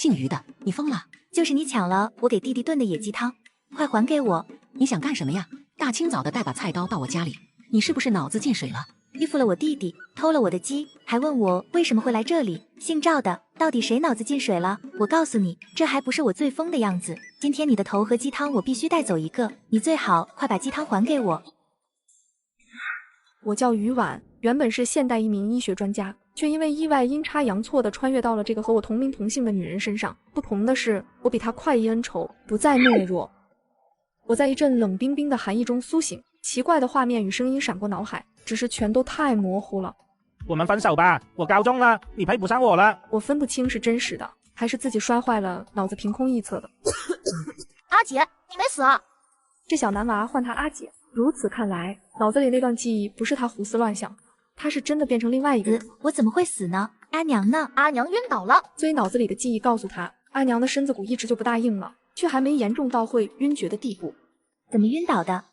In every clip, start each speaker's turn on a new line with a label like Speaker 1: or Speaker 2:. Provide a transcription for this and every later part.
Speaker 1: 姓于的，你疯了？
Speaker 2: 就是你抢了我给弟弟炖的野鸡汤，快还给我！
Speaker 1: 你想干什么呀？大清早的带把菜刀到我家里，你是不是脑子进水了？
Speaker 2: 欺负了我弟弟，偷了我的鸡，还问我为什么会来这里。姓赵的，到底谁脑子进水了？我告诉你，这还不是我最疯的样子。今天你的头和鸡汤我必须带走一个，你最好快把鸡汤还给我。
Speaker 3: 我叫于婉，原本是现代一名医学专家，却因为意外阴差阳错地穿越到了这个和我同名同姓的女人身上。不同的是，我比她快意恩仇，不再懦弱。我在一阵冷冰冰的寒意中苏醒，奇怪的画面与声音闪过脑海，只是全都太模糊了。
Speaker 4: 我们分手吧，我高中了，你配不上我了。
Speaker 3: 我分不清是真实的，还是自己摔坏了，脑子凭空臆测的。
Speaker 5: 阿姐，你没死啊？
Speaker 3: 这小男娃唤他阿姐，如此看来，脑子里那段记忆不是他胡思乱想，他是真的变成另外一个人。
Speaker 2: 我怎么会死呢？阿娘呢？
Speaker 5: 阿娘晕倒了。
Speaker 3: 所以脑子里的记忆告诉他，阿娘的身子骨一直就不大硬了，却还没严重到会晕厥的地步。
Speaker 2: 怎么晕倒的？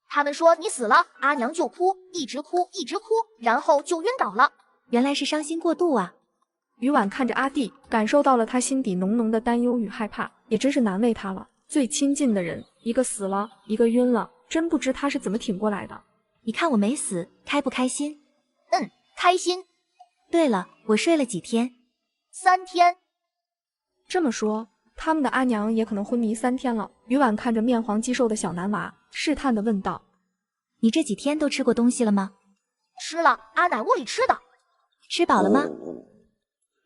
Speaker 5: 他们说你死了，阿娘就哭，一直哭，一直哭，然后就晕倒了。
Speaker 2: 原来是伤心过度啊。
Speaker 3: 于婉看着阿弟，感受到了他心底浓浓的担忧与害怕，也真是难为他了。最亲近的人，一个死了，一个晕了，真不知他是怎么挺过来的。
Speaker 2: 你看我没死，开不开心？
Speaker 5: 开心。
Speaker 2: 对了，我睡了几天
Speaker 5: ？3天。
Speaker 3: 这么说，他们的阿娘也可能昏迷3天了。于婉看着面黄肌瘦的小男娃，试探地问道：“
Speaker 2: 你这几天都吃过东西了吗？”“
Speaker 5: 吃了，阿奶窝里吃的。”“
Speaker 2: 吃饱了吗？”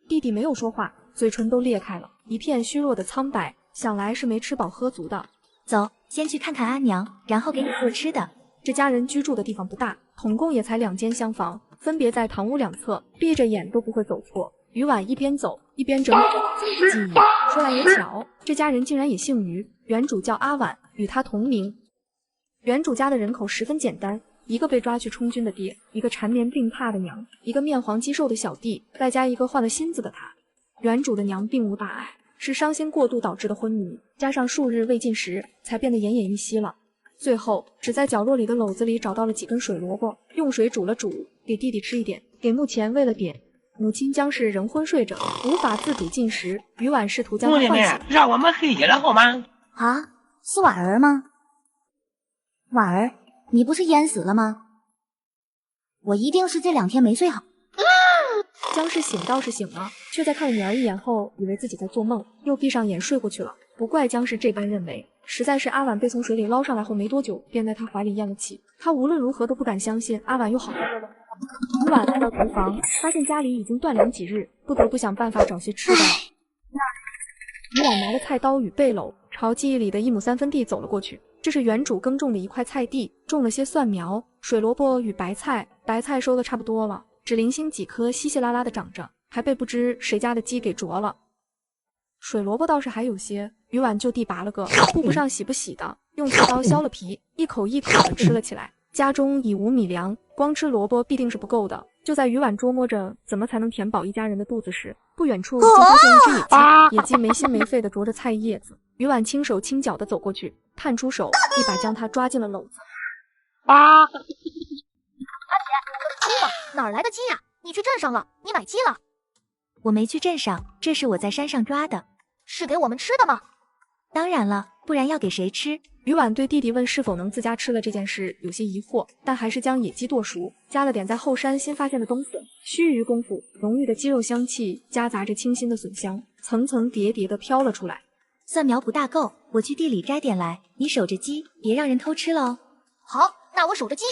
Speaker 3: 弟弟没有说话，嘴唇都裂开了，一片虚弱的苍白，想来是没吃饱喝足的。
Speaker 2: 走，先去看看阿娘，然后给你做吃的。
Speaker 3: 这家人居住的地方不大，统共也才2间厢房，分别在堂屋两侧，闭着眼都不会走错。于婉一边走一边整理着自己的记忆。说来也巧，这家人竟然也姓于，原主叫阿婉，与他同名。原主家的人口十分简单，一个被抓去充军的爹，一个缠绵病榻的娘，一个面黄肌瘦的小弟，再加一个换了心子的他。原主的娘并无大碍，是伤心过度导致的昏迷，加上数日未进食，才变得奄奄一息了。最后只在角落里的篓子里找到了几根水萝卜，用水煮了煮，给弟弟吃一点，给目前喂了点。母亲将是仍昏睡着，无法自主进食。于婉试图将她唤醒，
Speaker 6: 让我们黑夜了好吗？
Speaker 7: 啊，是婉儿吗？婉儿，你不是淹死了吗？我一定是这2天没睡好。
Speaker 3: 姜氏醒倒是醒了，却在看了女儿一眼后，以为自己在做梦，又闭上眼睡过去了。不怪姜氏这般认为，实在是阿婉被从水里捞上来后没多久，便在他怀里咽了气。他无论如何都不敢相信阿婉又好了。于婉来到厨房，发现家里已经断粮几日，不得不想办法找些吃的了。于婉拿着菜刀与背篓，朝记忆里的1亩3分地走了过去。这是原主耕种的一块菜地，种了些蒜苗、水萝卜与白菜。白菜收的差不多了，只零星几颗稀稀拉拉的长着，还被不知谁家的鸡给啄了。水萝卜倒是还有些，于婉就地拔了个，顾不上洗不洗的，用菜刀削了皮，一口一口的吃了起来。家中已无米粮，光吃萝卜必定是不够的。就在于婉琢磨着怎么才能填饱一家人的肚子时，不远处竟发现一只野鸡，野鸡没心没肺的啄着菜叶子。于婉轻手轻脚的走过去，探出手，一把将它抓进了篓子。
Speaker 5: 阿姐，鸡呢？哪儿来的鸡呀？你去镇上了？你买鸡了？
Speaker 2: 我没去镇上，这是我在山上抓的。
Speaker 5: 是给我们吃的吗？
Speaker 2: 当然了，不然要给谁吃？
Speaker 3: 于婉对弟弟问是否能自家吃了这件事有些疑惑，但还是将野鸡剁熟，加了点在后山新发现的冬笋。须臾功夫，浓郁的鸡肉香气夹杂着清新的笋香，层层叠叠的飘了出来。
Speaker 2: 蒜苗不大够，我去地里摘点来，你守着鸡，别让人偷吃了哦。
Speaker 5: 好，那我守着鸡。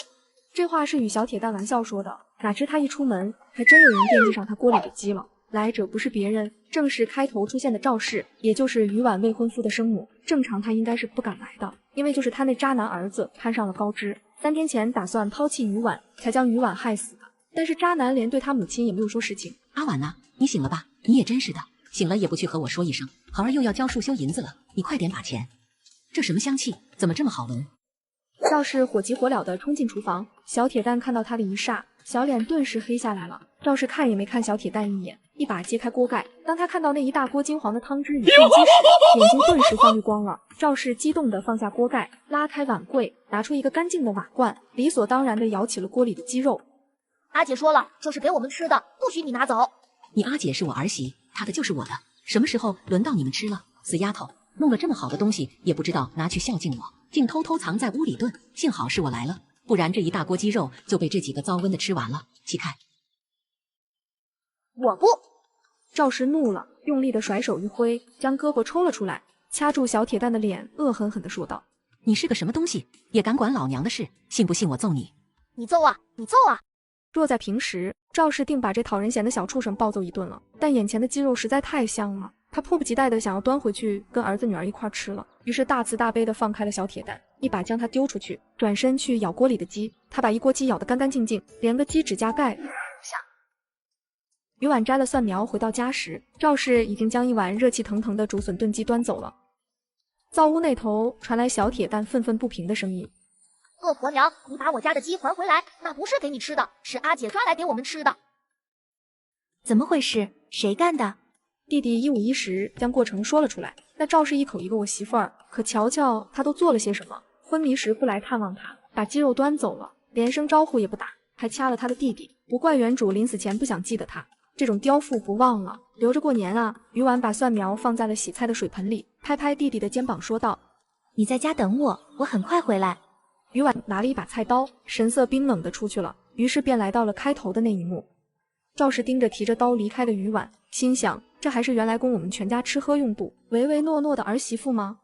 Speaker 3: 这话是与小铁蛋玩笑说的，哪知他一出门，还真有人惦记上他锅里的鸡了。来者不是别人，正是开头出现的赵氏，也就是于婉未婚夫的生母。正常他应该是不敢来的，因为就是他那渣男儿子攀上了高枝，3天前打算抛弃于婉，才将于婉害死的。但是渣男连对他母亲也没有说实情。
Speaker 1: 阿婉呢？你醒了吧？你也真是的，醒了也不去和我说一声。豪儿又要交束修银子了，你快点把钱。这什么香气？怎么这么好闻？
Speaker 3: 赵氏火急火燎地冲进厨房，小铁蛋看到他的一霎，小脸顿时黑下来了。赵氏看也没看小铁蛋一眼，一把揭开锅盖。当他看到那一大锅金黄的汤汁与炖鸡时，眼睛顿时放绿光了。赵氏激动地放下锅盖，拉开碗柜，拿出一个干净的瓦罐，理所当然地舀起了锅里的鸡肉。
Speaker 5: 阿姐说了，这是给我们吃的，不许你拿走。
Speaker 1: 你阿姐是我儿媳，她的就是我的，什么时候轮到你们吃了？死丫头，弄了这么好的东西也不知道拿去孝敬我，竟偷偷藏在屋里炖。幸好是我来了，不然这一大锅鸡肉就被这几个糟温的吃完了。起开！
Speaker 5: 我不。
Speaker 3: 赵氏怒了，用力的甩手一挥，将胳膊抽了出来，掐住小铁蛋的脸，恶狠狠地说道：“
Speaker 1: 你是个什么东西，也敢管老娘的事？信不信我揍你？
Speaker 5: 你揍啊！你揍啊！”
Speaker 3: 若在平时，赵氏定把这讨人嫌的小畜生暴揍一顿了，但眼前的鸡肉实在太香了，他迫不及待地想要端回去跟儿子女儿一块吃了，于是大慈大悲地放开了小铁蛋，一把将它丢出去，转身去咬锅里的鸡。他把一锅鸡咬得干干净净，连个鸡指甲盖不下。于婉摘了蒜苗回到家时，赵氏已经将一碗热气腾腾的竹笋炖鸡端走了。灶屋那头传来小铁蛋愤愤不平的声音：“
Speaker 5: 恶婆娘，你把我家的鸡还回来，那不是给你吃的，是阿姐抓来给我们吃的。”
Speaker 2: 怎么回事？谁干的？
Speaker 3: 弟弟一五一十将过程说了出来。那赵氏一口一个我媳妇儿，可瞧瞧他都做了些什么。昏迷时不来探望他，把鸡肉端走了，连声招呼也不打，还掐了他的弟弟。不怪原主临死前不想记得他，这种刁妇不忘了，留着过年啊。于婉把蒜苗放在了洗菜的水盆里，拍拍弟弟的肩膀说道：“
Speaker 2: 你在家等我，我很快回来。”
Speaker 3: 于婉拿了一把菜刀，神色冰冷地出去了，于是便来到了开头的那一幕。赵氏盯着提着刀离开的于婉，心想：这还是原来供我们全家吃喝用度、唯唯诺诺的儿媳妇吗？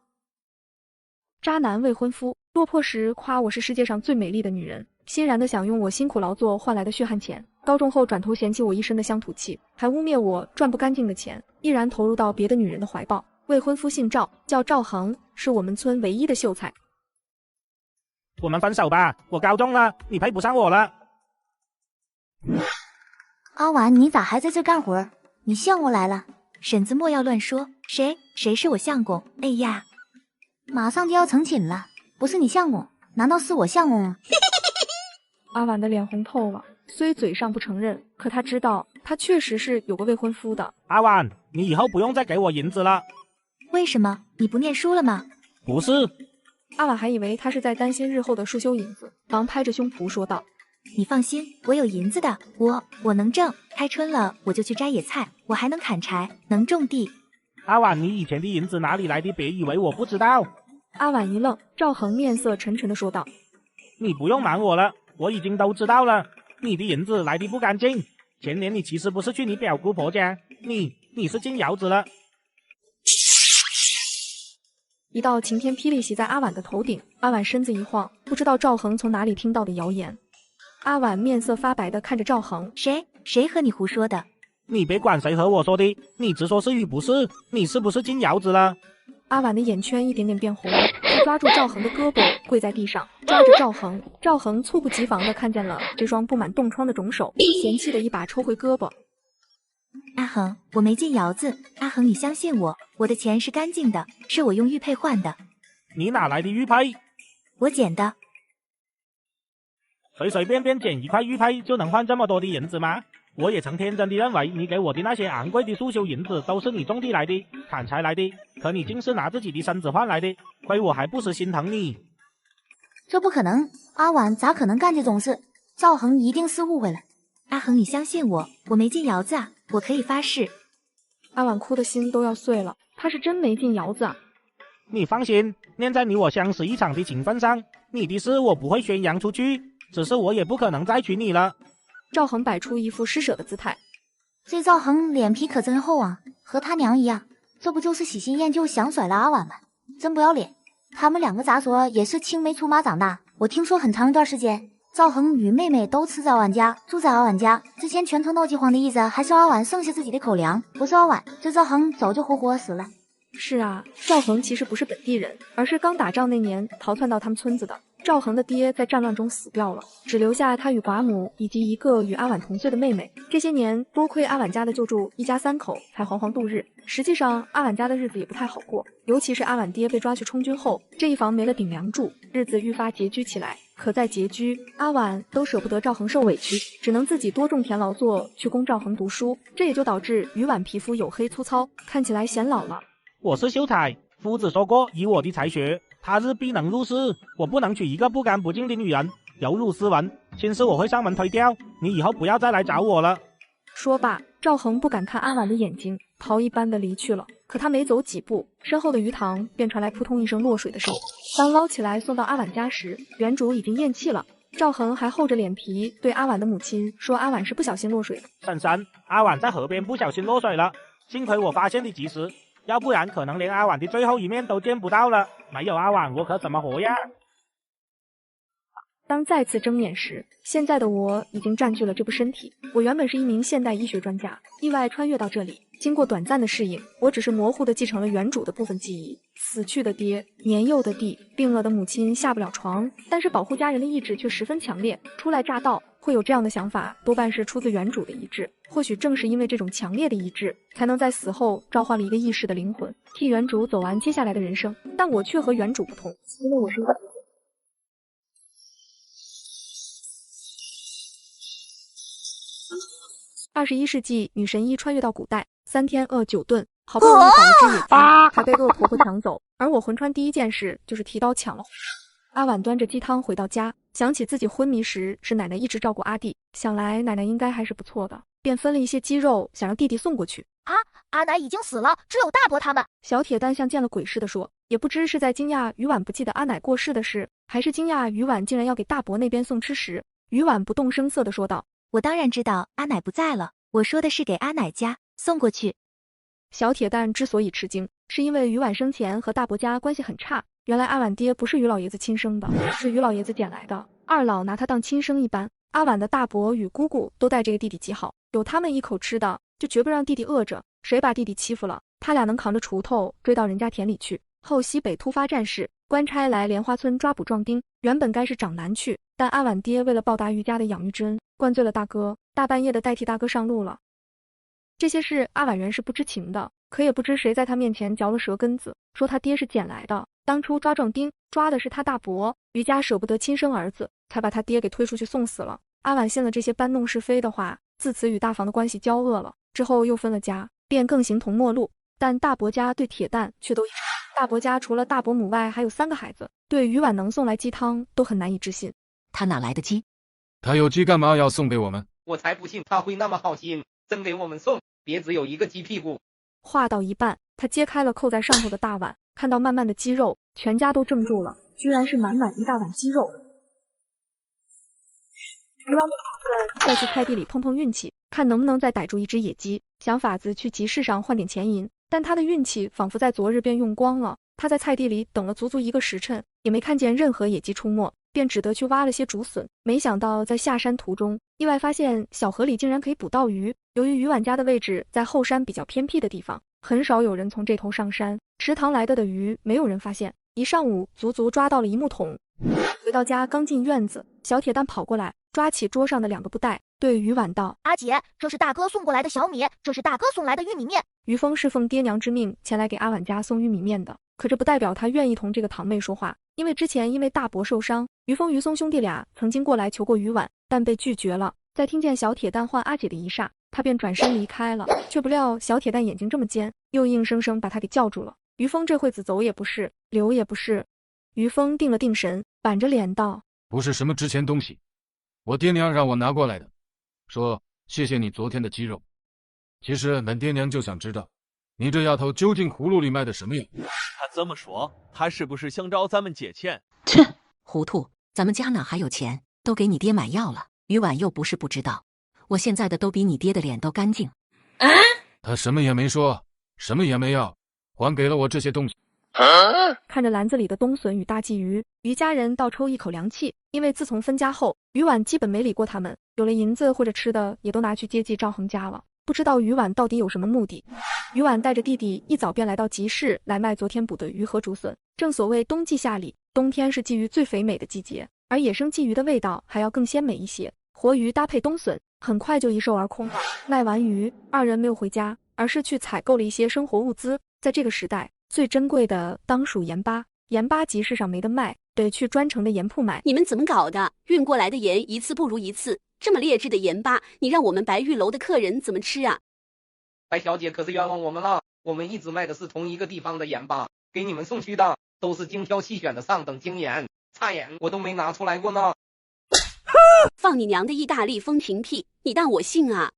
Speaker 3: 渣男未婚夫，落魄时夸我是世界上最美丽的女人，欣然的想用我辛苦劳作换来的血汗钱，高中后转头嫌弃我一身的乡土气，还污蔑我赚不干净的钱，毅然投入到别的女人的怀抱。未婚夫姓赵，叫赵恒，是我们村唯一的秀才。
Speaker 4: 我们分手吧，我高中了，你配不上我了。
Speaker 7: 阿婉，你咋还在这干活？你相公来了。
Speaker 2: 婶子莫要乱说，谁是我相公？哎呀，
Speaker 7: 马上就要成亲了，不是你相公，难道是我相公啊？
Speaker 3: 阿婉的脸红透了，虽嘴上不承认，可他知道他确实是有个未婚夫的。
Speaker 4: 阿婉，你以后不用再给我银子了。
Speaker 2: 为什么？你不念书了吗？
Speaker 4: 不是。
Speaker 3: 阿婉还以为他是在担心日后的束修银子，忙拍着胸脯说道：“
Speaker 2: 你放心，我有银子的，我能挣。开春了我就去摘野菜，我还能砍柴，能种地。”
Speaker 4: 阿婉，你以前的银子哪里来的？别以为我不知道。
Speaker 3: 阿婉一愣，赵恒面色沉沉的说道：“
Speaker 4: 你不用瞒我了，我已经都知道了。你的银子来的不干净。前年你其实不是去你表姑婆家，你是进窑子了。”
Speaker 3: 一道晴天霹雳袭在阿婉的头顶，阿婉身子一晃，不知道赵恒从哪里听到的谣言。阿婉面色发白的看着赵恒：“
Speaker 2: 谁和你胡说的？
Speaker 4: 你别管谁和我说的，你直说是与不是。你是不是进窑子了？”
Speaker 3: 阿婉的眼圈一点点变红，她抓住赵恒的胳膊，跪在地上，抓着赵恒。赵恒猝不及防的看见了这双布满冻疮的肿手，嫌弃的一把抽回胳膊。
Speaker 2: 阿恒，我没进窑子。阿恒，你相信我，我的钱是干净的，是我用玉佩换的。
Speaker 4: 你哪来的玉佩？
Speaker 2: 我捡的。
Speaker 4: 随随便便捡一块玉佩就能换这么多的银子吗？我也曾天真的认为你给我的那些昂贵的束修银子都是你种地来的、砍柴来的，可你竟是拿自己的身子换来的，亏我还不时心疼你。
Speaker 7: 这不可能，阿婉咋可能干这种事？赵恒一定是误会了。
Speaker 2: 阿恒，你相信我，我没进窑子啊，我可以发誓。
Speaker 3: 阿婉哭的心都要碎了，她是真没进窑子啊。
Speaker 4: 你放心，念在你我相识一场的情分上，你的事我不会宣扬出去，只是我也不可能再娶你了。
Speaker 3: 赵恒摆出一副施舍的姿态。
Speaker 7: 这赵恒脸皮可真厚啊，和他娘一样，这不就是喜新厌旧想甩了阿婉吗？真不要脸。他们两个咋说也是青梅竹马长大，我听说很长一段时间赵恒与妹妹都吃在阿婉家，住在阿婉家。之前全城闹饥荒的意思还是阿婉剩下自己的口粮，不是阿婉，这赵恒早就活活死了。
Speaker 3: 是啊，赵恒其实不是本地人，而是刚打仗那年逃窜到他们村子的。赵恒的爹在战乱中死掉了，只留下他与寡母以及一个与阿婉同岁的妹妹。这些年多亏阿婉家的救助，一家三口才惶惶度日。实际上阿婉家的日子也不太好过，尤其是阿婉爹被抓去充军后，这一房没了顶梁柱，日子愈发拮据起来。可在拮据，阿婉都舍不得赵恒受委屈，只能自己多种田劳作去供赵恒读书，这也就导致于婉皮肤黝黑粗糙，看起来显老了。
Speaker 4: 我是秀才，夫子说过，以我的才学，他日必能入仕，我不能娶一个不干不净的女人，有辱斯文，亲事我会上门推掉，你以后不要再来找我了。
Speaker 3: 说罢，赵恒不敢看阿婉的眼睛，逃一般的离去了。可他没走几步，身后的鱼塘便传来扑通一声落水的声音。当捞起来送到阿婉家时，原主已经咽气了。赵恒还厚着脸皮对阿婉的母亲说阿婉是不小心落水的。
Speaker 4: 婶婶，阿婉在河边不小心落水了，幸亏我发现的及时，要不然可能连阿婉的最后一面都见不到了。没有阿婉，我可怎么活呀？
Speaker 3: 当再次睁眼时，现在的我已经占据了这部身体。我原本是一名现代医学专家，意外穿越到这里，经过短暂的适应，我只是模糊地继承了原主的部分记忆。死去的爹，年幼的弟，病了的母亲下不了床，但是保护家人的意志却十分强烈。初来乍到，会有这样的想法，多半是出自原主的意志。或许正是因为这种强烈的意志，才能在死后召唤了一个意识的灵魂，替原主走完接下来的人生。但我却和原主不同，因为我是一个21世纪女神医穿越到古代，3天饿9顿，好不容易搞了只野鸡，还被恶婆婆抢走。而我魂穿第一件事就是提刀抢了。阿婉端着鸡汤回到家，想起自己昏迷时是奶奶一直照顾阿弟，想来奶奶应该还是不错的，便分了一些鸡肉想让弟弟送过去。
Speaker 5: 阿奶已经死了，只有大伯他们。
Speaker 3: 小铁蛋像见了鬼似的说，也不知是在惊讶于婉不记得阿奶过世的事，还是惊讶于婉竟然要给大伯那边送吃食。于婉不动声色地说道，
Speaker 2: 我当然知道阿奶不在了，我说的是给阿奶家送过去。
Speaker 3: 小铁蛋之所以吃惊，是因为于婉生前和大伯家关系很差，原来阿婉爹不是于老爷子亲生的，是于老爷子捡来的，二老拿他当亲生一般。阿婉的大伯与姑姑都待这个弟弟极好，有他们一口吃的，就绝不让弟弟饿着，谁把弟弟欺负了，他俩能扛着锄头追到人家田里去。后西北突发战事，官差来莲花村抓捕壮丁，原本该是长男去，但阿婉爹为了报答于家的养育之恩，灌醉了大哥，大半夜的代替大哥上路了。这些事阿婉原是不知情的，可也不知谁在他面前嚼了舌根子，说他爹是捡来的，当初抓壮丁抓的是他大伯，于家舍不得亲生儿子，才把他爹给推出去送死了。阿婉信了这些搬弄是非的话，自此与大房的关系交恶了，之后又分了家，便更形同陌路。但大伯家对铁蛋却都一大伯家除了大伯母外还有3个孩子，对于婉能送来鸡汤都很难以置信。
Speaker 1: 他哪来的鸡？
Speaker 6: 他有鸡干嘛要送给我们？
Speaker 8: 我才不信他会那么好心，真给我们送，别只有一个鸡屁股。
Speaker 3: 话到一半，他揭开了扣在上头的大碗，看到满满的鸡肉，全家都怔住了，居然是满满一大碗鸡肉。于婉打算再去菜地里碰碰运气，看能不能再逮住一只野鸡，想法子去集市上换点钱银。但他的运气仿佛在昨日便用光了，他在菜地里等了足足1个时辰，也没看见任何野鸡出没，便只得去挖了些竹笋。没想到在下山途中，意外发现小河里竟然可以捕到鱼。由于于婉家的位置在后山比较偏僻的地方，很少有人从这头上山，池塘来的鱼没有人发现。一上午足足抓到了1木桶。回到家刚进院子，小铁蛋跑过来，抓起桌上的2个布袋，对于婉道：
Speaker 5: 阿姐，这是大哥送过来的小米，这是大哥送来的玉米面。
Speaker 3: 于峰是奉爹娘之命前来给阿婉家送玉米面的，可这不代表他愿意同这个堂妹说话，因为之前因为大伯受伤，于峰、于松兄弟俩曾经过来求过于婉，但被拒绝了。在听见小铁蛋唤阿姐的一霎，他便转身离开了，却不料小铁蛋眼睛这么尖，又硬生生把他给叫住了。于峰这会子走也不是，留也不是。于峰定了定神，板着脸道：
Speaker 6: 不是什么值钱东西，我爹娘让我拿过来的，说谢谢你昨天的鸡肉。其实本爹娘就想知道，你这丫头究竟葫芦里卖的什么药？
Speaker 9: 他这么说，他是不是想找咱们借钱？
Speaker 1: 切，糊涂，咱们家哪还有钱，都给你爹买药了。于婉又不是不知道，我现在的都比你爹的脸都干净。
Speaker 6: 他什么也没说，什么也没要，还给了我这些东西。
Speaker 3: 看着篮子里的冬笋与大鲫鱼，于家人倒抽一口凉气，因为自从分家后，于婉基本没理过他们，有了银子或者吃的也都拿去接济赵恒家了。不知道于婉到底有什么目的。于婉带着弟弟一早便来到集市来卖昨天捕的鱼和竹笋。正所谓冬季夏鲤，冬天是鲫鱼最肥美的季节，而野生鲫鱼的味道还要更鲜美一些。活鱼搭配冬笋，很快就一售而空了。卖完鱼，二人没有回家，而是去采购了一些生活物资。在这个时代，最珍贵的当属盐巴，盐巴集市上没得卖，得去专程的盐铺买。
Speaker 10: 你们怎么搞的？运过来的盐一次不如一次，这么劣质的盐巴，你让我们白玉楼的客人怎么吃啊？
Speaker 8: 白小姐可是冤枉我们了，我们一直卖的是同一个地方的盐巴，给你们送去的都是精挑细选的上等精盐，差盐我都没拿出来过呢。
Speaker 10: 放你娘的意大利风情屁，你当我信啊？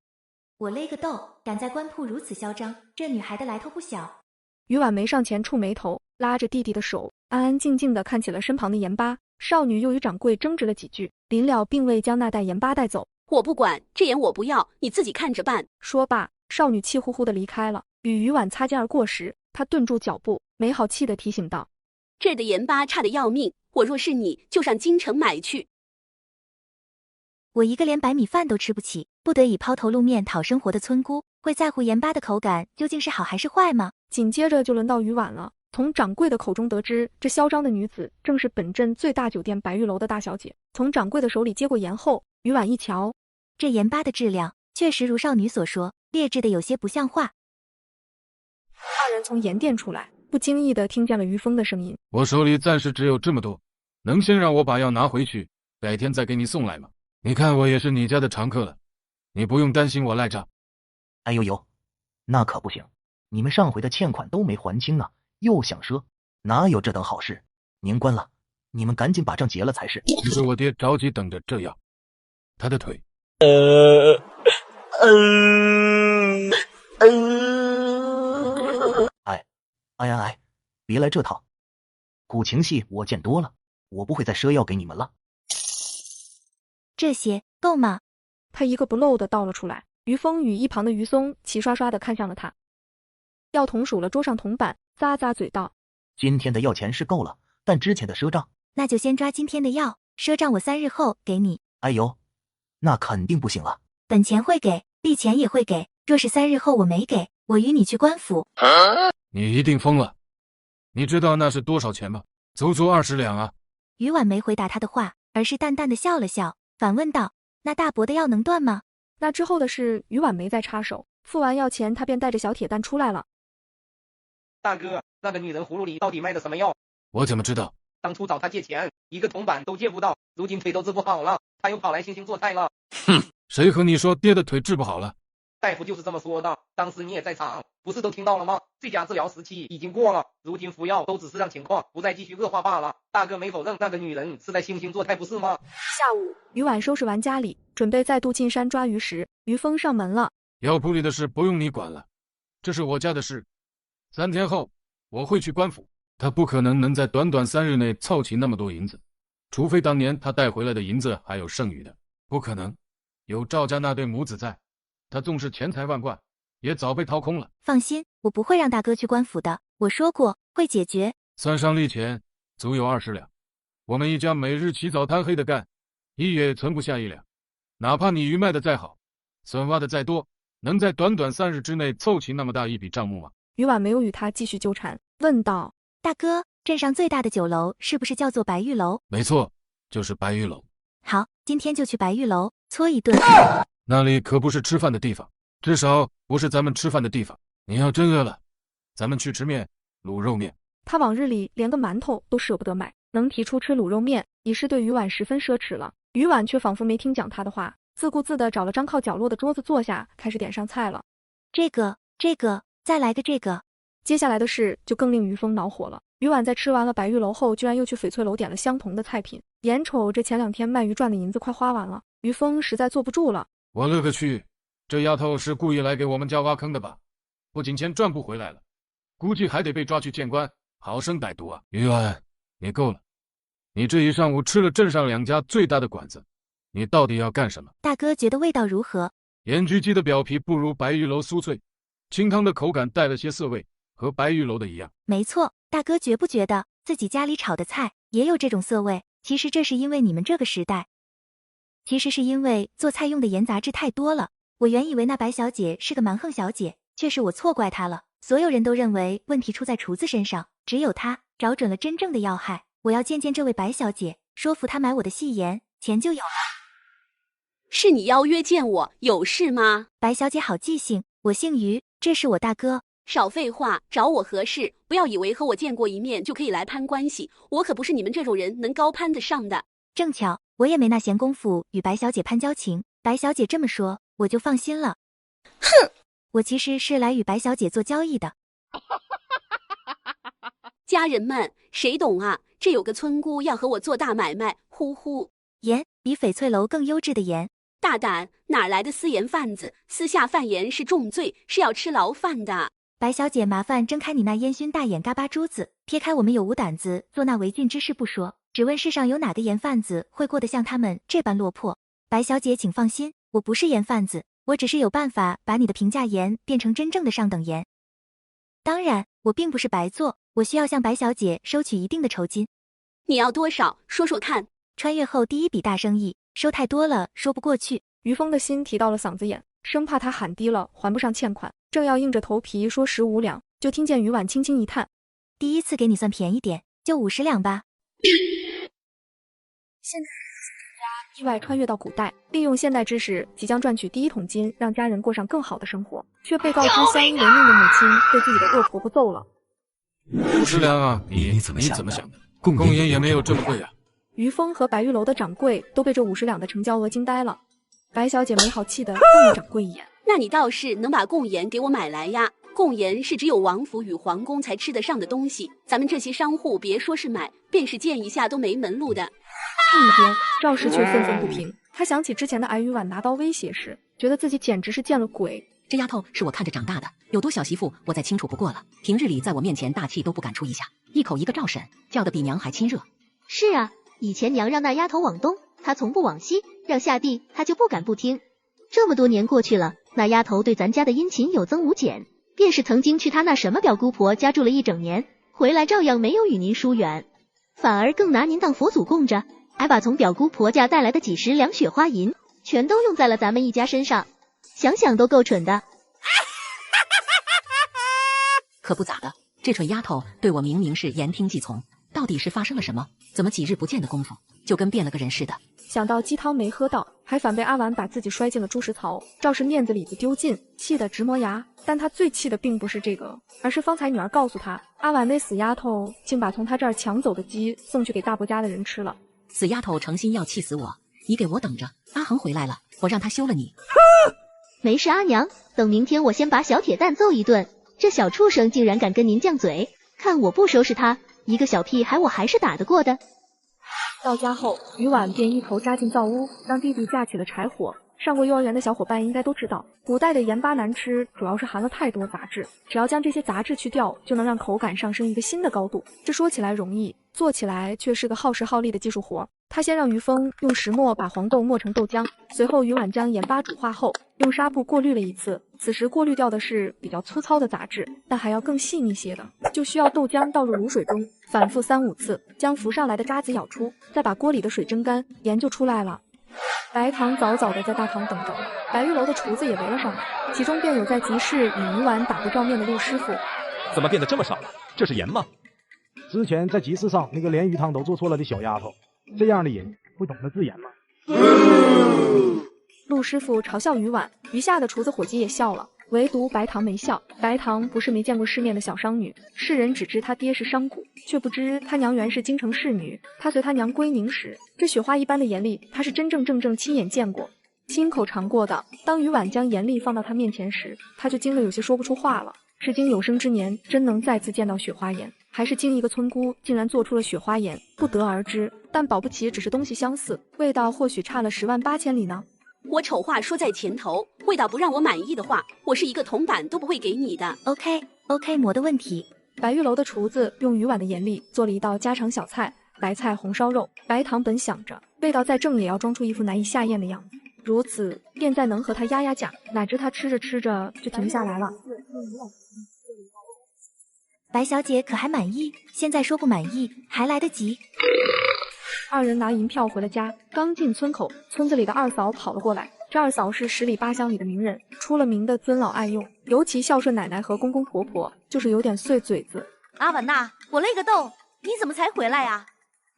Speaker 2: 我勒个豆，敢在官铺如此嚣张，这女孩的来头不小。
Speaker 3: 于婉梅上前触眉头，拉着弟弟的手，安安静静地看起了身旁的盐巴。少女又与掌柜争执了几句，临了并未将那袋盐巴带走。
Speaker 10: 我不管，这盐我不要，你自己看着办。
Speaker 3: 说罢，少女气呼呼地离开了。与于婉擦肩而过时，她顿住脚步，没好气地提醒道：“
Speaker 10: 这儿的盐巴差得要命，我若是你，就上京城买去。”
Speaker 2: 我一个连白米饭都吃不起，不得已抛头露面讨生活的村姑，会在乎盐巴的口感究竟是好还是坏吗？
Speaker 3: 紧接着就轮到于婉了。从掌柜的口中得知，这嚣张的女子正是本镇最大酒店白玉楼的大小姐。从掌柜的手里接过盐后，于婉一瞧，
Speaker 2: 这盐巴的质量确实如少女所说，劣质的有些不像话。
Speaker 3: 二人从盐店出来，不经意地听见了于峰的声音：“
Speaker 6: 我手里暂时只有这么多，能先让我把药拿回去，改天再给你送来吗？你看我也是你家的常客了，你不用担心我赖账。”
Speaker 11: 哎呦呦，那可不行，你们上回的欠款都没还清呢，又想赊，哪有这等好事？年关了，你们赶紧把账结了才是。
Speaker 6: 其实我爹着急等着这药，他的腿。
Speaker 11: 哎，别来这套，古情戏我见多了，我不会再赊药给你们了。
Speaker 2: 这些够吗？
Speaker 3: 他一个不漏的倒了出来。于峰与一旁的于松齐刷刷的看向了他。药童数了桌上铜板，咂咂嘴道：“
Speaker 11: 今天的药钱是够了，但之前的赊账……
Speaker 2: 那就先抓今天的药，赊账我3日后给你。”
Speaker 11: 哎呦，那肯定不行了。
Speaker 2: 本钱会给，利钱也会给，若是3日后我没给，我与你去官府。
Speaker 6: 你一定疯了！你知道那是多少钱吗？足足20两啊！
Speaker 2: 于婉没回答他的话，而是淡淡的笑了笑，反问道：“那大伯的药能断吗？”
Speaker 3: 那之后的事，于婉没再插手。付完药钱，他便带着小铁蛋出来了。
Speaker 8: 大哥，那个女人葫芦里到底卖的什么药？
Speaker 6: 我怎么知道？
Speaker 8: 当初找她借钱，一个铜板都借不到，如今腿都治不好了，她又跑来星星做菜了。
Speaker 6: 哼，谁和你说爹的腿治不好了？
Speaker 8: 大夫就是这么说的，当时你也在场，不是都听到了吗？最佳治疗时期已经过了，如今服药都只是让情况不再继续恶化罢了。大哥没否认那个女人是在星星做菜，不是吗？
Speaker 3: 下午，于婉收拾完家里，准备再度进山抓鱼时，于峰上门了。
Speaker 6: 药铺里的事不用你管了，这是我家的事。3天后我会去官府，他不可能能在短短3日内凑齐那么多银子，除非当年他带回来的银子还有剩余的，不可能。有赵家那对母子在，他纵使钱财万贯，也早被掏空了。
Speaker 2: 放心，我不会让大哥去官府的，我说过会解决。
Speaker 6: 算上利钱，足有20两。我们一家每日起早贪黑的干，一月也存不下1两。哪怕你鱼卖的再好，笋挖的再多，能在短短3日之内凑齐那么大一笔账目吗？
Speaker 3: 于婉没有与他继续纠缠，问道：“
Speaker 2: 大哥，镇上最大的酒楼是不是叫做白玉楼？”
Speaker 6: 没错，就是白玉楼。
Speaker 2: 好，今天就去白玉楼搓一顿。
Speaker 6: 那里可不是吃饭的地方，至少不是咱们吃饭的地方。你要真饿了，咱们去吃面，卤肉面。
Speaker 3: 他往日里连个馒头都舍不得买，能提出吃卤肉面，已是对于婉十分奢侈了。于婉却仿佛没听讲他的话，自顾自地找了张靠角落的桌子坐下，开始点上菜了。
Speaker 2: 这个，再来个这个。
Speaker 3: 接下来的事就更令于峰恼火了。于婉在吃完了白玉楼后，居然又去翡翠楼点了相同的菜品。眼瞅这前2天卖鱼赚的银子快花完了，于峰实在坐不住了。
Speaker 6: 我勒个去，这丫头是故意来给我们家挖坑的吧？不仅钱赚不回来了，估计还得被抓去见官，好生歹毒啊！于婉，你够了！你这一上午吃了镇上2家最大的馆子，你到底要干什么？
Speaker 2: 大哥觉得味道如何？
Speaker 6: 盐焗鸡的表皮不如白玉楼酥脆，清汤的口感带了些涩味，和白玉楼的一样。
Speaker 2: 没错，大哥觉不觉得自己家里炒的菜也有这种涩味？其实这是因为你们这个时代，其实是因为做菜用的盐杂质太多了。我原以为那白小姐是个蛮横小姐，却是我错怪她了。所有人都认为问题出在厨子身上，只有她找准了真正的要害。我要见见这位白小姐，说服她买我的细盐，钱就有了。
Speaker 10: 是你邀约见我，有事吗？
Speaker 2: 白小姐好记性，我姓于，这是我大哥。
Speaker 10: 少废话，找我何事？不要以为和我见过一面就可以来攀关系，我可不是你们这种人能高攀得上的。
Speaker 2: 正巧，我也没那闲工夫与白小姐攀交情。白小姐这么说，我就放心了。
Speaker 10: 哼，
Speaker 2: 我其实是来与白小姐做交易的。
Speaker 10: 家人们，谁懂啊？这有个村姑要和我做大买卖，呼呼。
Speaker 2: 盐，比翡翠楼更优质的盐。
Speaker 10: 大胆，哪来的私盐贩子？私下贩盐是重罪，是要吃牢饭的。
Speaker 2: 白小姐，麻烦睁开你那烟熏大眼嘎巴珠子，撇开我们有无胆子做那违禁之事不说，只问世上有哪个盐贩子会过得像他们这般落魄？白小姐，请放心，我不是盐贩子，我只是有办法把你的平价盐变成真正的上等盐。当然，我并不是白做，我需要向白小姐收取一定的酬金。
Speaker 10: 你要多少？说说看。
Speaker 2: 穿越后第一笔大生意，收太多了说不过去。
Speaker 3: 于峰的心提到了嗓子眼，生怕他喊低了还不上欠款，正要硬着头皮说15两，就听见于婉轻轻一叹：“
Speaker 2: 第一次给你算便宜点，就50两吧。”
Speaker 3: 现在意外穿越到古代，利用现代知识，即将赚取第一桶金，让家人过上更好的生活，却被告知相依为命的母亲被自己的恶婆婆揍了。
Speaker 6: 50两啊，你怎么想的？供盐也没有这么贵啊。
Speaker 3: 于峰和白玉楼的掌柜都被这50两的成交额惊呆了。白小姐没好气地瞪了掌柜一眼：“
Speaker 10: 那你倒是能把贡盐给我买来呀！贡盐是只有王府与皇宫才吃得上的东西，咱们这些商户别说是买，便是见一下都没门路的。”
Speaker 3: 另一边，赵氏却愤愤不平。他想起之前的白玉婉拿刀威胁时，觉得自己简直是见了鬼。
Speaker 1: 这丫头是我看着长大的，有多小媳妇我再清楚不过了。平日里在我面前大气都不敢出一下，一口一个赵婶，叫得比娘还亲热。
Speaker 12: 是啊，以前娘让那丫头往东，她从不往西，让下地她就不敢不听。这么多年过去了，那丫头对咱家的殷勤有增无减，便是曾经去她那什么表姑婆家住了1整年，回来照样没有与您疏远，反而更拿您当佛祖供着，还把从表姑婆家带来的几10两雪花银全都用在了咱们一家身上，想想都够蠢的。
Speaker 1: 可不咋的，这蠢丫头对我明明是言听计从，到底是发生了什么？怎么几日不见的功夫，就跟变了个人似的？
Speaker 3: 想到鸡汤没喝到，还反被阿婉把自己摔进了猪食槽，赵氏面子里子丢尽，气得直磨牙。但他最气的并不是这个，而是方才女儿告诉他，阿婉那死丫头竟把从他这儿抢走的鸡送去给大伯家的人吃了。
Speaker 1: 死丫头诚心要气死我，你给我等着，阿恒回来了，我让他休了你。
Speaker 12: 没事，阿娘，等明天我先把小铁蛋揍一顿，这小畜生竟然敢跟您犟嘴，看我不收拾他，一个小屁孩我还是打得过的。
Speaker 3: 到家后，于婉便一头扎进灶屋，让弟弟架起了柴火。上过幼儿园的小伙伴应该都知道，古代的盐巴难吃，主要是含了太多杂质，只要将这些杂质去掉，就能让口感上升一个新的高度。这说起来容易，做起来却是个耗时耗力的技术活。他先让于峰用石磨把黄豆磨成豆浆，随后于婉将盐巴煮化后，用纱布过滤了一次。此时过滤掉的是比较粗糙的杂质，但还要更细腻些的，就需要豆浆倒入卤水中，反复3、5次，将浮上来的渣子舀出，再把锅里的水蒸干，盐就出来了。白糖早早的在大堂等着，白玉楼的厨子也围了上来，其中便有在集市与于婉打过照面的陆师傅。
Speaker 13: 怎么变得这么少了？这是盐吗？
Speaker 14: 之前在集市上那个连鱼汤都做错了的小丫头，这样的人会懂得自盐吗？
Speaker 3: 陆师傅嘲笑于婉，余下的厨子伙计也笑了，唯独白糖没笑。白糖不是没见过世面的小商女，世人只知她爹是商贾，却不知她娘原是京城侍女。她随她娘归宁时，这雪花一般的盐粒，她是真正亲眼见过，亲口尝过的。当于婉将盐粒放到她面前时，她就惊得有些说不出话了。至今有生之年，真能再次见到雪花盐，还是经一个村姑竟然做出了雪花盐，不得而知。但保不齐只是东西相似，味道或许差了10万8千里呢。
Speaker 10: 我丑话说在前头，味道不让我满意的话，我是一个铜板都不会给你的。
Speaker 2: OK， 馍的问题。
Speaker 3: 白玉楼的厨子用于婉的盐粒做了一道家常小菜，白菜红烧肉。白糖本想着味道再正也要装出一副难以下咽的样子，如此便再能和他压价，哪知他吃着吃着就停不下来了。
Speaker 2: 白小姐可还满意？现在说不满意还来得及。
Speaker 3: 二人拿银票回了家，刚进村口，村子里的二嫂跑了过来。这二嫂是10里8乡里的名人，出了名的尊老爱幼，尤其孝顺奶奶和公公婆婆，就是有点碎嘴子。
Speaker 15: 阿婉呐，我累个豆，你怎么才回来呀？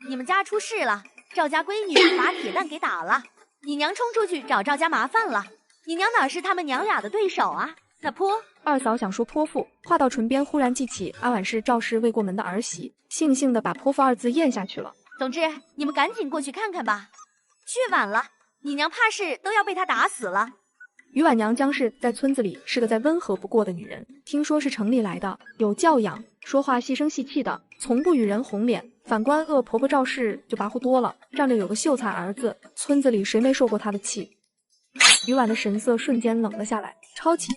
Speaker 15: 你们家出事了，赵家闺女把铁蛋给打了，你娘冲出去找赵家麻烦了，你娘哪是他们娘俩的对手啊？那泼……
Speaker 3: 二嫂想说泼妇，话到唇边，忽然记起阿婉是赵氏未过门的儿媳，悻悻地把泼妇2字咽下去了。
Speaker 15: 总之，你们赶紧过去看看吧，去晚了，你娘怕是都要被他打死了。
Speaker 3: 于婉娘将是在村子里是个再温和不过的女人，听说是城里来的，有教养，说话细声细气的，从不与人红脸。反观恶婆婆赵氏就跋扈多了，仗着有个秀才儿子，村子里谁没受过她的气。于婉的神色瞬间冷了下来，抄起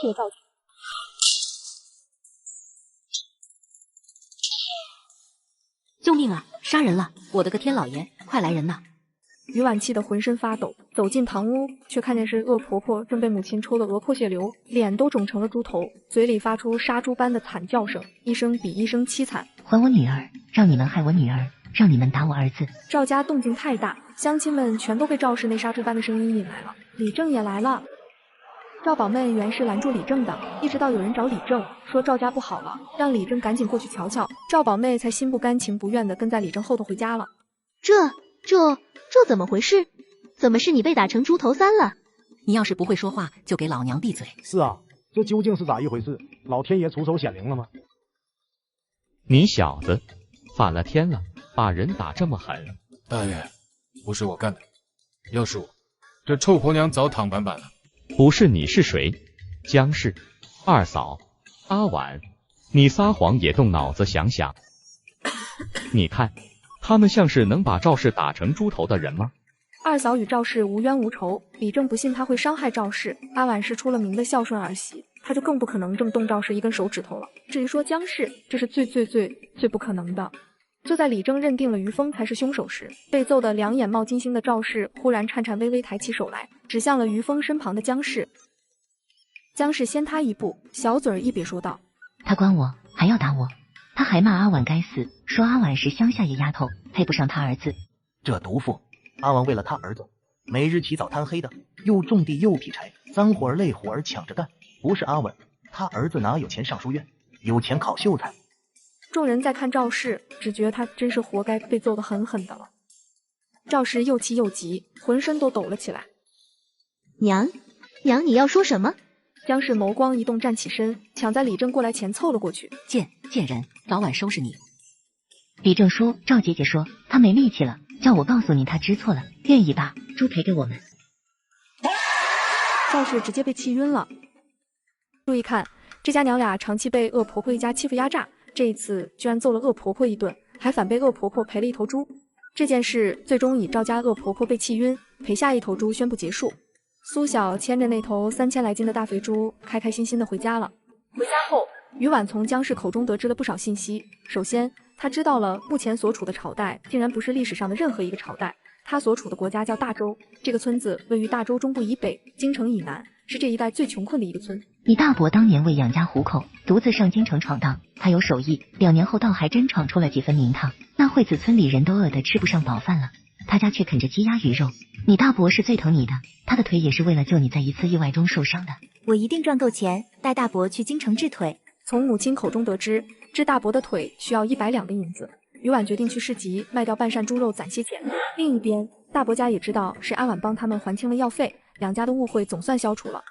Speaker 3: 特造。
Speaker 1: 救命啊！杀人了！我的个天老爷，快来人呐！
Speaker 3: 于婉气得浑身发抖，走进堂屋，却看见是恶婆婆正被母亲抽得额破血流，脸都肿成了猪头，嘴里发出杀猪般的惨叫声，一声比一声凄惨。
Speaker 16: 还我女儿！让你们害我女儿，让你们打我儿子！
Speaker 3: 赵家动静太大，乡亲们全都被赵氏那杀猪般的声音引来了。李正也来了。赵宝妹原是拦住李正的，一直到有人找李正说赵家不好了，让李正赶紧过去瞧瞧，赵宝妹才心不甘情不愿地跟在李正后头回家了。
Speaker 12: 这怎么回事？怎么是你被打成猪头3了？
Speaker 1: 你要是不会说话，就给老娘闭嘴！
Speaker 14: 是啊，这究竟是咋一回事？老天爷出手显灵了吗？
Speaker 17: 你小子反了天了，把人打这么狠！
Speaker 6: 大爷，不是我干的，要是我，这臭婆娘早躺板板了。
Speaker 17: 不是你是谁？江氏、二嫂、阿婉，你撒谎也动脑子想想。你看，他们像是能把赵氏打成猪头的人吗？
Speaker 3: 二嫂与赵氏无冤无仇，李正不信他会伤害赵氏。阿婉是出了名的孝顺儿媳，他就更不可能这么动赵氏一根手指头了。至于说江氏，这是最不可能的。就在李正认定了于峰才是凶手时，被揍得两眼冒金星的赵氏忽然颤颤巍巍抬起手来，指向了于峰身旁的江氏。江氏先他一步，小嘴一瘪说道：“
Speaker 16: 他管我，还要打我，他还骂阿婉该死，说阿婉是乡下野丫头，配不上他儿子。
Speaker 11: 这毒妇，阿婉为了他儿子，每日起早贪黑的，又种地又劈柴，脏活儿累活儿抢着干。不是阿婉，他儿子哪有钱上书院，有钱考秀才？”
Speaker 3: 众人在看赵氏，只觉他真是活该被揍得狠狠的了。赵氏又气又急，浑身都抖了起来。
Speaker 12: 娘，你要说什么？
Speaker 3: 江氏眸光一动，站起身，抢在李正过来前凑了过去。
Speaker 1: 贱人，早晚收拾你！
Speaker 16: 李正叔，赵姐姐说她没力气了，叫我告诉你她知错了，愿意把猪赔给我们。
Speaker 3: 赵氏直接被气晕了。注意看，这家娘俩长期被恶婆婆一家欺负压榨，这一次居然揍了恶婆婆一顿，还反被恶婆婆赔了一头猪。这件事最终以赵家恶婆婆被气晕，赔下一头猪宣布结束。苏晓牵着那头3000来斤的大肥猪，开开心心的回家了。回家后，于婉从江氏口中得知了不少信息。首先，她知道了目前所处的朝代竟然不是历史上的任何一个朝代，她所处的国家叫大周，这个村子位于大周中部以北，京城以南，是这一带最穷困的一个村。
Speaker 16: 你大伯当年为养家糊口，独自上京城闯荡，他有手艺，2年后倒还真闯出了几分名堂。那惠子村里人都饿得吃不上饱饭了，他家却啃着鸡鸭鱼肉。你大伯是最疼你的，他的腿也是为了救你在一次意外中受伤的。
Speaker 2: 我一定赚够钱，带大伯去京城治腿。
Speaker 3: 从母亲口中得知，治大伯的腿需要100两的银子。于婉决定去市集卖掉半扇猪肉攒些钱。另一边，大伯家也知道是阿婉帮他们还清了药费，两家的误会总算消除了。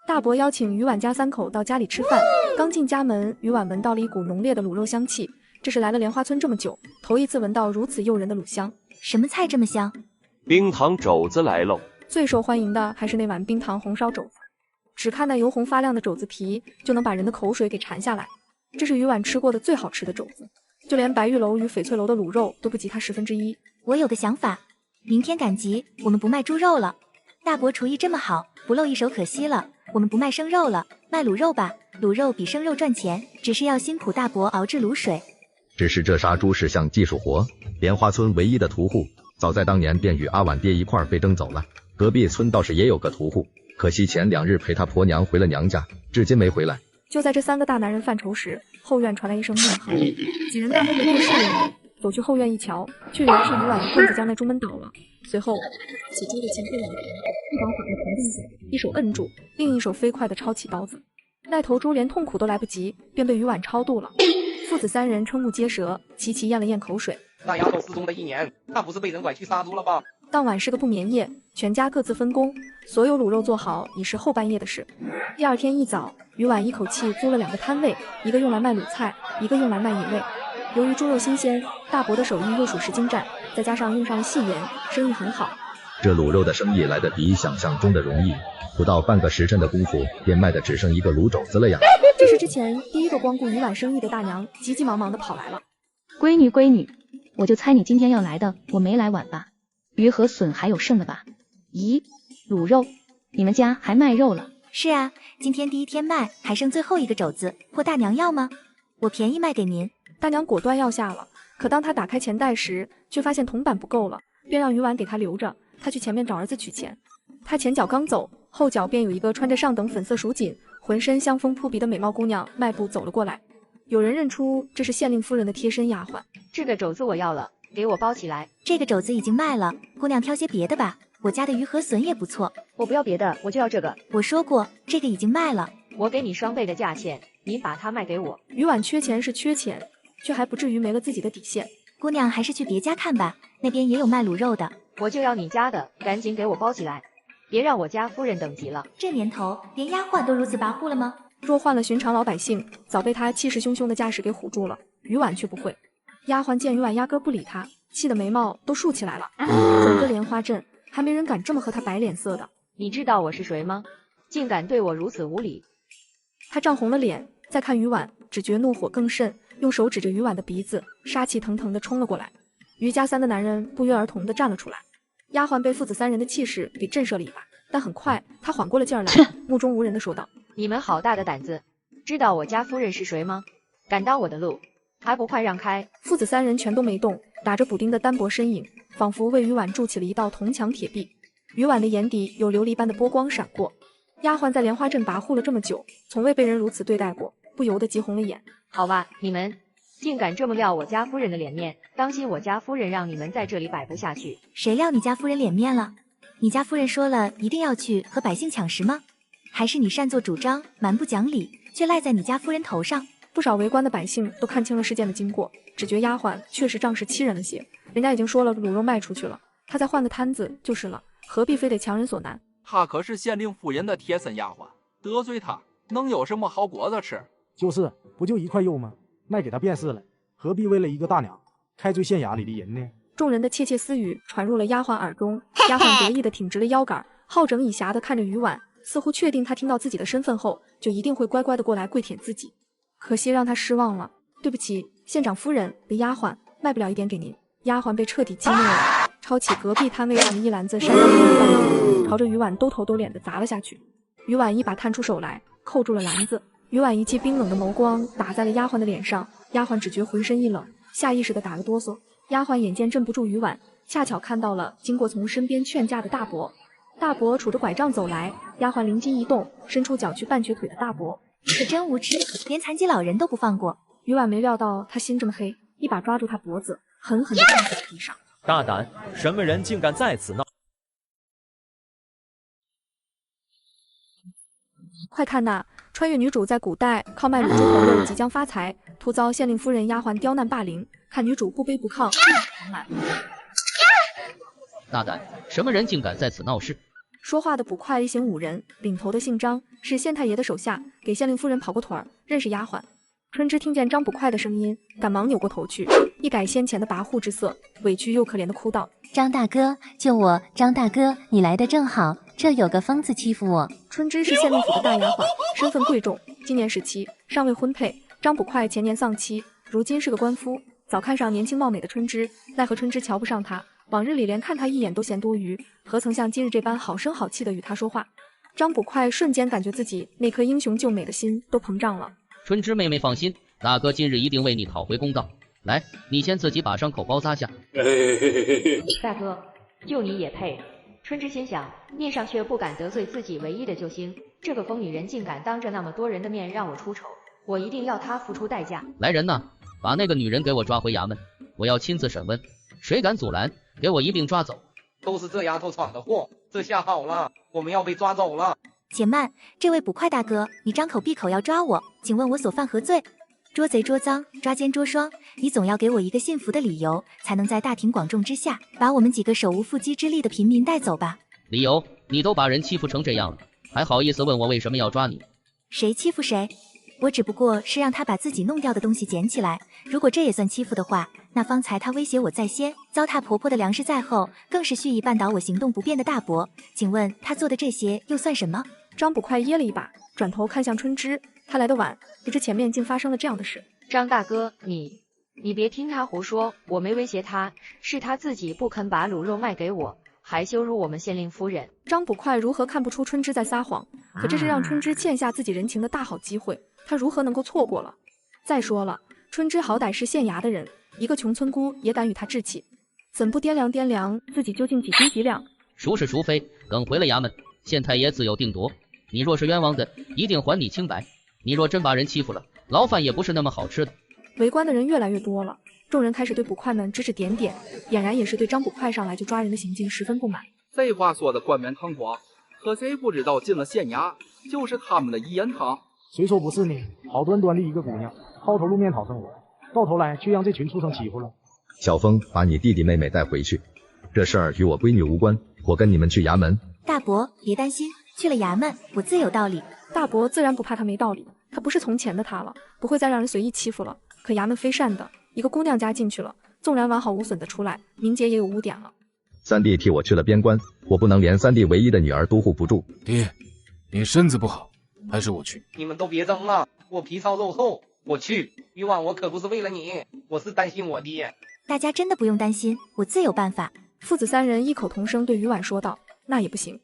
Speaker 3: 大伯邀请于婉家3口到家里吃饭，刚进家门，于婉闻到了一股浓烈的卤肉香气，这是来了莲花村这么久，头一次闻到如此诱人的卤香。
Speaker 2: 什么菜这么香？
Speaker 9: 冰糖肘子来喽！
Speaker 3: 最受欢迎的还是那碗冰糖红烧肘子，只看那油红发亮的肘子皮，就能把人的口水给馋下来。这是于婉吃过的最好吃的肘子，就连白玉楼与翡翠楼的卤肉都不及它1/10。
Speaker 2: 我有个想法，明天赶集，我们不卖猪肉了。大伯厨艺这么好，不露一手可惜了。我们不卖生肉了，卖卤肉吧，卤肉比生肉赚钱，只是要辛苦大伯熬制卤水。
Speaker 18: 只是这杀猪是项技术活，莲花村唯一的屠户，早在当年便与阿婉爹一块被征走了。隔壁村倒是也有个屠户，可惜前2日陪他婆娘回了娘家，至今没回来。
Speaker 3: 就在这3个大男人犯愁时，后院传来一声怒喊，几人在后面对视了，走去后院一瞧，却以为是于婉的棍子将那猪门倒了。随后起猪的前后两人，一把把那头定下，一手摁住，另一手飞快地抄起刀子。那头猪连痛苦都来不及，便被于婉超度了。父子3人瞠目结舌，齐齐咽了咽口水。
Speaker 8: 那丫头失踪的1年，那不是被人拐去杀猪了吧？
Speaker 3: 当晚是个不眠夜，全家各自分工，所有卤肉做好已是后半夜的事。第2天一早，于婉一口气租了2个摊位，一个用来卖卤菜，一个用来卖野味。由于猪肉新鲜，大伯的手艺又属实精湛，再加上用上了细盐，生意很好。
Speaker 18: 这卤肉的生意来得比想象中的容易，不到半个时辰的功夫，便卖的只剩1个卤肘子了呀。
Speaker 3: 这时之前第一个光顾于婉生意的大娘急急忙忙的跑来了。
Speaker 19: 闺女，我就猜你今天要来的，我没来晚吧？鱼和笋还有剩的吧？咦，卤肉，你们家还卖肉了？
Speaker 2: 是啊，今天第一天卖，还剩最后一个肘子，或大娘要吗？我便宜卖给您。
Speaker 3: 大娘果断要下了，可当她打开钱袋时，却发现铜板不够了，便让鱼丸给她留着，她去前面找儿子取钱。她前脚刚走，后脚便有一个穿着上等粉色蜀锦、浑身香风扑鼻的美貌姑娘迈步走了过来。有人认出这是县令夫人的贴身丫鬟。
Speaker 20: 这个肘子我要了，给我包起来。
Speaker 2: 这个肘子已经卖了，姑娘挑些别的吧，我家的鱼和笋也不错。
Speaker 20: 我不要别的，我就要这个。
Speaker 2: 我说过，这个已经卖了。
Speaker 20: 我给你双倍的价钱，你把它卖给我。
Speaker 3: 鱼丸缺钱是缺钱，却还不至于没了自己的底线。
Speaker 2: 姑娘还是去别家看吧，那边也有卖卤肉的。
Speaker 20: 我就要你家的，赶紧给我包起来，别让我家夫人等急了。
Speaker 2: 这年头，连丫鬟都如此跋扈了吗？
Speaker 3: 若换了寻常老百姓，早被他气势汹汹的架势给唬住了。鱼丸却不会。丫鬟见鱼丸压根不理他，气得眉毛都竖起来了。整个莲花镇还没人敢这么和他摆脸色的。
Speaker 20: 你知道我是谁吗？竟敢对我如此无礼！
Speaker 3: 他涨红了脸，再看鱼丸，只觉怒火更甚，用手指着鱼丸的鼻子，杀气腾腾地冲了过来。于家三的男人不约而同地站了出来。丫鬟被父子三人的气势给震慑了一把，但很快她缓过了劲儿来，目中无人地说道：
Speaker 20: 你们好大的胆子，知道我家夫人是谁吗？敢挡我的路，还不快让开！
Speaker 3: 父子三人全都没动，打着补丁的单薄身影，仿佛为鱼丸筑起了一道铜墙铁壁。鱼丸的眼底有琉璃般的波光闪过。丫鬟在莲花镇跋扈了这么久，从未被人如此对待过，不由得急红了眼。
Speaker 20: 好吧，你们竟敢这么撂我家夫人的脸面，当心我家夫人让你们在这里摆不下去。
Speaker 2: 谁撂你家夫人脸面了？你家夫人说了一定要去和百姓抢食吗？还是你擅作主张，蛮不讲理，却赖在你家夫人头上？
Speaker 3: 不少围观的百姓都看清了事件的经过，只觉丫鬟确实仗势欺人了些。人家已经说了卤肉卖出去了，他再换个摊子就是了，何必非得强人所难？
Speaker 21: 她可是县令夫人的贴身丫鬟，得罪她能有什么好果子吃？
Speaker 14: 就是，不就一块肉吗？卖给她便是了，何必为了一个大娘开罪县衙里的人呢？
Speaker 3: 众人的窃窃私语传入了丫鬟耳中，丫鬟得意地挺直了腰杆，好整以暇地看着鱼丸，似乎确定他听到自己的身份后，就一定会乖乖地过来跪舔自己。可惜让他失望了，对不起，县长夫人的丫鬟卖不了一点给您。丫鬟被彻底激怒了，抄起隔壁摊位上的一篮子山药面棒子，朝着鱼丸兜头兜脸地砸了下去。鱼丸一把探出手来，扣住了篮子。鱼丸一记冰冷的眸光打在了丫鬟的脸上，丫鬟只觉浑身一冷，下意识地打个哆嗦。丫鬟眼见镇不住鱼丸，恰巧看到了经过从身边劝架的大伯。大伯杵着拐杖走来，丫鬟灵机一动，伸出脚去半瘸腿的大伯。
Speaker 2: 可真无知，连残疾老人都不放过。
Speaker 3: 鱼丸没料到他心这么黑，一把抓住他脖子，狠狠地撞在地上。
Speaker 13: 大胆！什么人竟敢在此闹？
Speaker 3: 快看呐！穿越女主在古代靠卖卤猪头肉即将发财，突遭县令夫人丫鬟刁难霸凌，看女主不卑不亢，狂澜。
Speaker 22: 大胆！什么人竟敢在此闹事？
Speaker 3: 说话的捕快一行5人，领头的姓张，是县太爷的手下，给县令夫人跑过腿儿，认识丫鬟。春枝听见张捕快的声音，赶忙扭过头去，一改先前的跋扈之色，委屈又可怜的哭道：
Speaker 16: 张大哥，救我！张大哥，你来的正好，这有个疯子欺负我。
Speaker 3: 春枝是县令府的大丫鬟，身份贵重，今年17，尚未婚配。张捕快前年丧妻，如今是个官夫，早看上年轻貌美的春枝，奈何春枝瞧不上他，往日里连看他一眼都嫌多余，何曾像今日这般好声好气的与他说话。张捕快瞬间感觉自己那颗英雄救美的心都膨胀了。
Speaker 22: 春枝妹妹放心，大哥今日一定为你讨回公道。来，你先自己把伤口包扎下。
Speaker 20: 大哥，就你也配？春枝心想，面上却不敢得罪自己唯一的救星，这个疯女人竟敢当着那么多人的面让我出丑，我一定要她付出代价。
Speaker 22: 来人呐，把那个女人给我抓回衙门，我要亲自审问，谁敢阻拦，给我一并抓走。
Speaker 8: 都是这丫头闯的祸，这下好了，我们要被抓走了。
Speaker 2: 且慢，这位捕快大哥，你张口闭口要抓我，请问我所犯何罪？捉贼捉赃，抓奸捉双，你总要给我一个信服的理由，才能在大庭广众之下把我们几个手无缚鸡之力的平民带走吧。
Speaker 22: 理由？你都把人欺负成这样了，还好意思问我为什么要抓你？
Speaker 2: 谁欺负谁？我只不过是让他把自己弄掉的东西捡起来，如果这也算欺负的话，那方才他威胁我在先，糟蹋婆婆的粮食在后，更是蓄意绊倒我行动不便的大伯，请问他做的这些又算什么？
Speaker 3: 张捕快噎了一把，转头看向春枝，他来得晚，不知前面竟发生了这样的事。
Speaker 20: 张大哥，你别听他胡说，我没威胁他，是他自己不肯把卤肉卖给我，还羞辱我们县令夫人。
Speaker 3: 张捕快如何看不出春枝在撒谎？可这是让春枝欠下自己人情的大好机会，他如何能够错过了？再说了，春枝好歹是县衙的人，一个穷村姑也敢与他置气，怎不掂量掂量自己究竟几斤几两？
Speaker 22: 孰是孰非，等回了衙门，县太爷自有定夺。你若是冤枉的，一定还你清白；你若真把人欺负了，牢饭也不是那么好吃的。
Speaker 3: 围观的人越来越多了，众人开始对捕快们指指点点，俨然也是对张捕快上来就抓人的行径十分不满。
Speaker 21: 这话说的冠冕堂皇，可谁不知道进了县衙就是他们的一言堂？
Speaker 14: 谁说不是呢？好端端的一个姑娘，抛头露面讨生活，到头来却让这群畜生欺负了。
Speaker 18: 小风，把你弟弟妹妹带回去，这事儿与我闺女无关，我跟你们去衙门。
Speaker 2: 大伯，别担心，去了衙门，我自有道理。
Speaker 3: 大伯自然不怕他没道理，他不是从前的他了，不会再让人随意欺负了。可衙门非善的，一个姑娘家进去了，纵然完好无损的出来，名节也有污点了。
Speaker 18: 三弟替我去了边关，我不能连三弟唯一的女儿都护不住。
Speaker 6: 爹，你身子不好，还是我去。
Speaker 8: 你们都别争了，我皮糙肉厚，我去。渔网我可不是为了你，我是担心我爹。
Speaker 2: 大家真的不用担心，我自有办法。
Speaker 3: 父子三人异口同声对于婉说道：“那也不行。”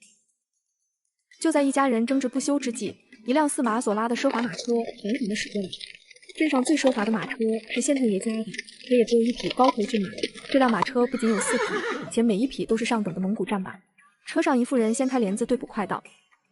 Speaker 3: 就在一家人争执不休之际，一辆4马所拉的奢华马车缓缓地驶过来。镇上最奢华的马车是县太爷家的，可也只有一匹高头骏马。这辆马车不仅有4匹，且每一匹都是上等的蒙古战马。车上一妇人掀开帘子对捕快道：“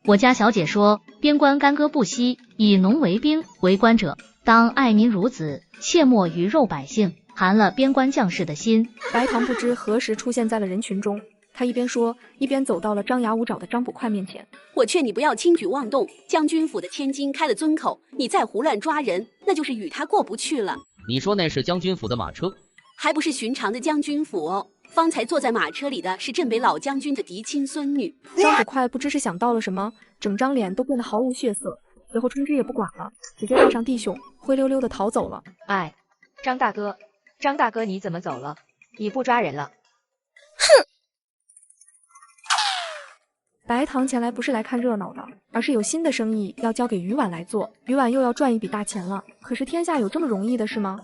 Speaker 4: 我家小姐说，边关干戈不息，以农为兵，为官者当爱民如子，切莫鱼肉百姓，寒了边关将士的心。”
Speaker 3: 白堂不知何时出现在了人群中，他一边说，一边走到了张牙舞爪的张捕快面前。
Speaker 10: 我劝你不要轻举妄动，将军府的千金开了尊口，你再胡乱抓人，那就是与他过不去了。
Speaker 22: 你说那是将军府的马车，
Speaker 10: 还不是寻常的将军府哦。方才坐在马车里的是镇北老将军的嫡亲孙女。
Speaker 3: 张捕快不知是想到了什么，整张脸都变得毫无血色。随后春枝也不管了，直接带上弟兄灰溜溜的逃走了。
Speaker 20: 哎，张大哥，张大哥，你怎么走了？你不抓人了？
Speaker 3: 哼！白堂前来不是来看热闹的，而是有新的生意要交给于婉来做。于婉又要赚一笔大钱了。可是天下有这么容易的事吗？